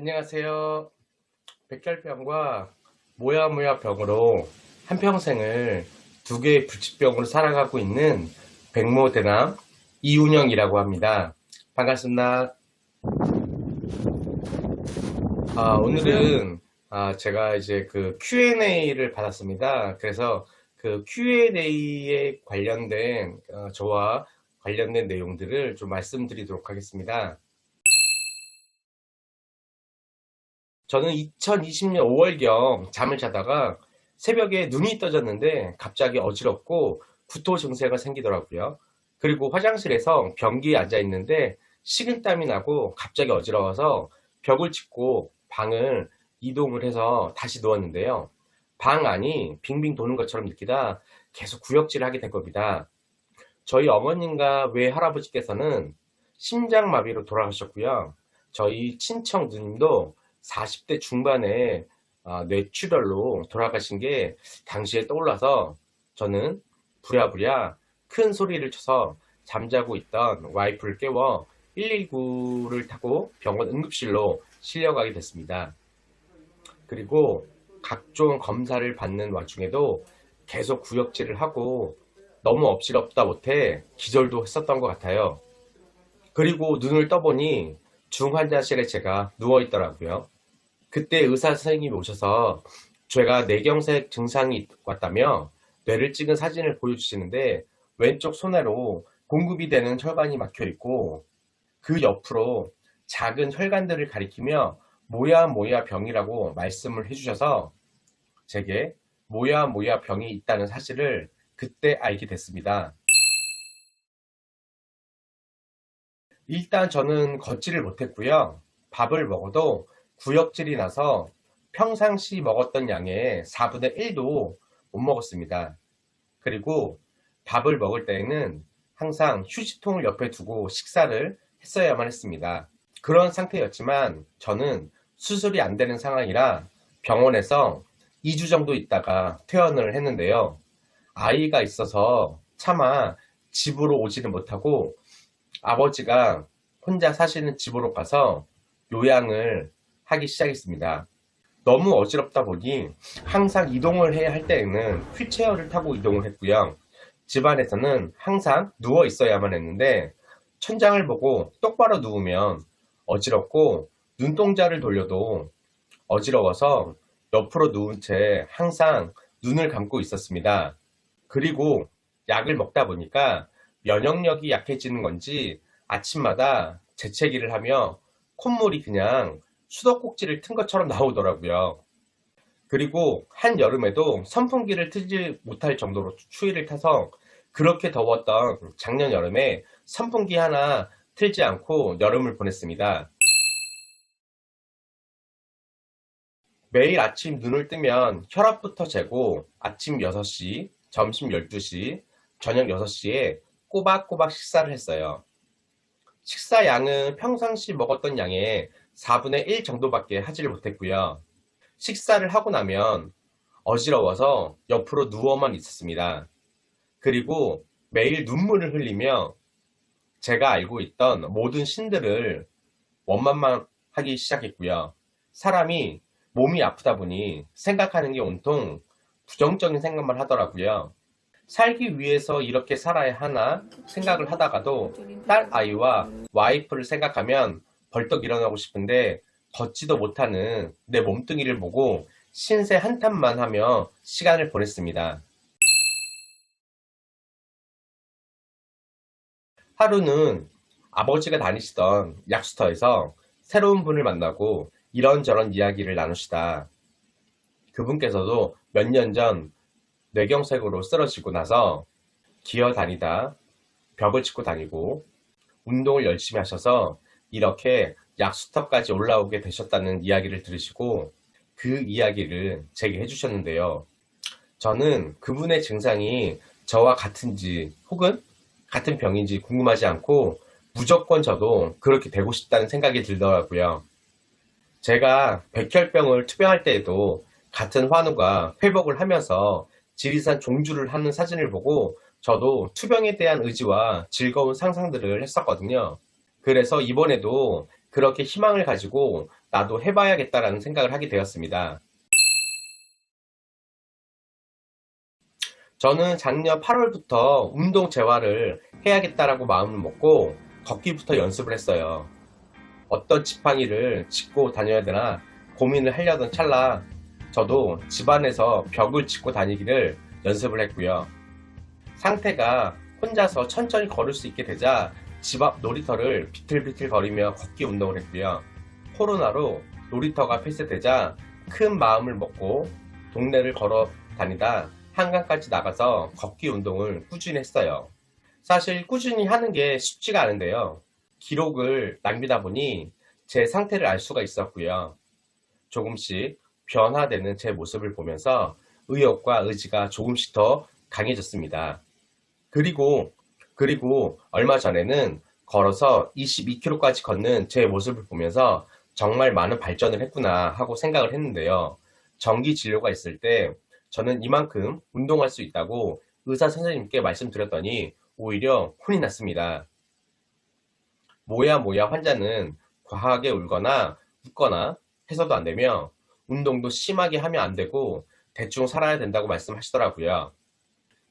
안녕하세요. 백혈병과 모야모야병으로 한평생을 두 개의 불치병으로 살아가고 있는 백모대남 이운영이라고 합니다. 반갑습니다. 오늘은 제가 이제 그 Q&A를 받았습니다. 그래서 그 Q&A에 관련된 저와 관련된 내용들을 좀 말씀드리도록 하겠습니다. 저는 2020년 5월경 잠을 자다가 새벽에 눈이 떠졌는데 갑자기 어지럽고 구토 증세가 생기더라고요. 그리고 화장실에서 변기에 앉아 있는데 식은땀이 나고 갑자기 어지러워서 벽을 짚고 방을 이동을 해서 다시 누웠는데요. 방 안이 빙빙 도는 것처럼 느끼다 계속 구역질을 하게 된 겁니다. 저희 어머님과 외할아버지께서는 심장마비로 돌아가셨고요. 저희 친척 누님도 40대 중반에 뇌출혈로 돌아가신 게 당시에 떠올라서 저는 부랴부랴 큰 소리를 쳐서 잠자고 있던 와이프를 깨워 119를 타고 병원 응급실로 실려가게 됐습니다. 그리고 각종 검사를 받는 와중에도 계속 구역질을 하고 너무 없이럽다 못해 기절도 했었던 것 같아요. 그리고 눈을 떠보니 중환자실에 제가 누워있더라고요. 그때 의사 선생님이 오셔서 제가 뇌경색 증상이 왔다며 뇌를 찍은 사진을 보여주시는데 왼쪽 손으로 공급이 되는 혈관이 막혀 있고 그 옆으로 작은 혈관들을 가리키며 모야모야 병이라고 말씀을 해주셔서 제게 모야모야 병이 있다는 사실을 그때 알게 됐습니다. 일단 저는 걷지를 못했고요. 밥을 먹어도 구역질이 나서 평상시 먹었던 양의 4분의 1도 못 먹었습니다. 그리고 밥을 먹을 때에는 항상 휴지통을 옆에 두고 식사를 했어야만 했습니다. 그런 상태였지만 저는 수술이 안 되는 상황이라 병원에서 2주 정도 있다가 퇴원을 했는데요. 아이가 있어서 차마 집으로 오지는 못하고 아버지가 혼자 사시는 집으로 가서 요양을 하기 시작했습니다. 너무 어지럽다 보니 항상 이동을 해야 할 때에는 휠체어를 타고 이동을 했고요. 집안에서는 항상 누워 있어야만 했는데 천장을 보고 똑바로 누우면 어지럽고 눈동자를 돌려도 어지러워서 옆으로 누운 채 항상 눈을 감고 있었습니다. 그리고 약을 먹다 보니까 면역력이 약해지는 건지 아침마다 재채기를 하며 콧물이 그냥 수도꼭지를 튼 것처럼 나오더라고요. 그리고 한여름에도 선풍기를 틀지 못할 정도로 추위를 타서 그렇게 더웠던 작년 여름에 선풍기 하나 틀지 않고 여름을 보냈습니다. 매일 아침 눈을 뜨면 혈압부터 재고 아침 6시, 점심 12시, 저녁 6시에 꼬박꼬박 식사를 했어요. 식사 양은 평상시 먹었던 양의 4분의 1 정도밖에 하지를 못했고요. 식사를 하고 나면 어지러워서 옆으로 누워만 있었습니다. 그리고 매일 눈물을 흘리며 제가 알고 있던 모든 신들을 원망하기 시작했고요. 사람이 몸이 아프다 보니 생각하는 게 온통 부정적인 생각만 하더라고요. 살기 위해서 이렇게 살아야 하나 생각을 하다가도 딸 아이와 와이프를 생각하면 벌떡 일어나고 싶은데 걷지도 못하는 내 몸뚱이를 보고 신세 한탄만 하며 시간을 보냈습니다. 하루는 아버지가 다니시던 약수터에서 새로운 분을 만나고 이런저런 이야기를 나누시다 그분께서도 몇 년 전 뇌경색으로 쓰러지고 나서 기어 다니다 벽을 짚고 다니고 운동을 열심히 하셔서 이렇게 약수터까지 올라오게 되셨다는 이야기를 들으시고 그 이야기를 제게 해주셨는데요. 저는 그분의 증상이 저와 같은지 혹은 같은 병인지 궁금하지 않고 무조건 저도 그렇게 되고 싶다는 생각이 들더라고요. 제가 백혈병을 투병할 때에도 같은 환우가 회복을 하면서 지리산 종주를 하는 사진을 보고 저도 투병에 대한 의지와 즐거운 상상들을 했었거든요. 그래서 이번에도 그렇게 희망을 가지고 나도 해봐야겠다라는 생각을 하게 되었습니다. 저는 작년 8월부터 운동 재활을 해야겠다라고 마음을 먹고 걷기부터 연습을 했어요. 어떤 지팡이를 짚고 다녀야 되나 고민을 하려던 찰나 저도 집안에서 벽을 짚고 다니기를 연습을 했고요. 상태가 혼자서 천천히 걸을 수 있게 되자 집 앞 놀이터를 비틀비틀 거리며 걷기 운동을 했고요. 코로나로 놀이터가 폐쇄되자 큰 마음을 먹고 동네를 걸어 다니다 한강까지 나가서 걷기 운동을 꾸준히 했어요. 사실 꾸준히 하는 게 쉽지가 않은데요. 기록을 남기다 보니 제 상태를 알 수가 있었고요. 조금씩 변화되는 제 모습을 보면서 의욕과 의지가 조금씩 더 강해졌습니다. 그리고, 그리고 얼마 전에는 걸어서 22km까지 걷는 제 모습을 보면서 정말 많은 발전을 했구나 하고 생각을 했는데요. 정기 진료가 있을 때 저는 이만큼 운동할 수 있다고 의사 선생님께 말씀드렸더니 오히려 혼이 났습니다. 뭐야 환자는 과하게 울거나 웃거나 해서도 안 되며 운동도 심하게 하면 안 되고 대충 살아야 된다고 말씀하시더라고요.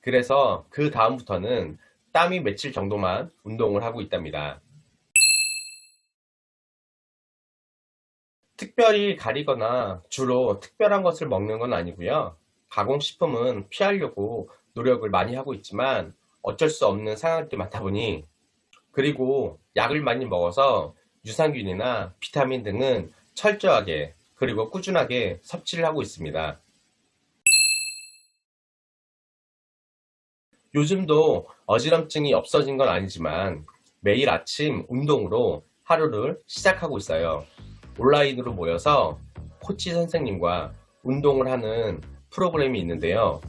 그래서 그 다음부터는 땀이 맺힐 정도만 운동을 하고 있답니다. 특별히 가리거나 주로 특별한 것을 먹는 건 아니고요. 가공식품은 피하려고 노력을 많이 하고 있지만 어쩔 수 없는 상황이 많다 보니 그리고 약을 많이 먹어서 유산균이나 비타민 등은 철저하게 그리고 꾸준하게 섭취를 하고 있습니다. 요즘도 어지럼증이 없어진 건 아니지만 매일 아침 운동으로 하루를 시작하고 있어요. 온라인으로 모여서 코치 선생님과 운동을 하는 프로그램이 있는데요.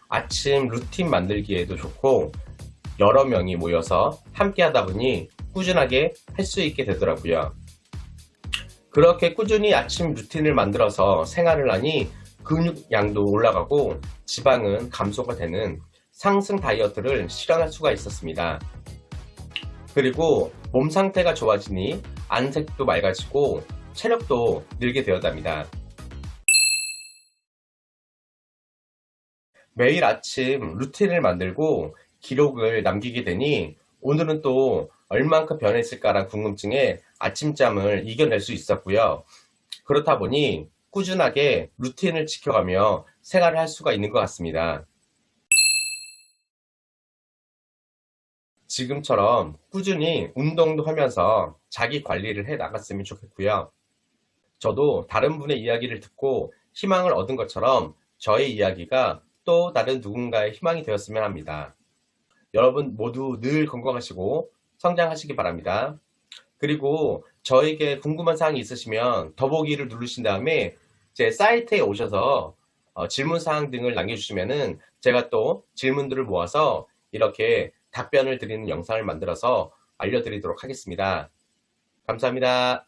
아침 루틴 만들기에도 좋고 여러 명이 모여서 함께 하다 보니 꾸준하게 할 수 있게 되더라고요. 그렇게 꾸준히 아침 루틴을 만들어서 생활을 하니 근육량도 올라가고 지방은 감소가 되는 상승 다이어트를 실현할 수가 있었습니다. 그리고 몸 상태가 좋아지니 안색도 맑아지고 체력도 늘게 되었답니다. 매일 아침 루틴을 만들고 기록을 남기게 되니 오늘은 또 얼만큼 변했을까란 궁금증에 아침잠을 이겨낼 수 있었고요. 그렇다 보니 꾸준하게 루틴을 지켜가며 생활을 할 수가 있는 것 같습니다. 지금처럼 꾸준히 운동도 하면서 자기 관리를 해 나갔으면 좋겠고요. 저도 다른 분의 이야기를 듣고 희망을 얻은 것처럼 저의 이야기가 또 다른 누군가의 희망이 되었으면 합니다. 여러분 모두 늘 건강하시고 성장하시기 바랍니다. 그리고 저에게 궁금한 사항이 있으시면 더보기를 누르신 다음에 제 사이트에 오셔서 질문사항 등을 남겨주시면 제가 또 질문들을 모아서 이렇게 답변을 드리는 영상을 만들어서 알려드리도록 하겠습니다. 감사합니다.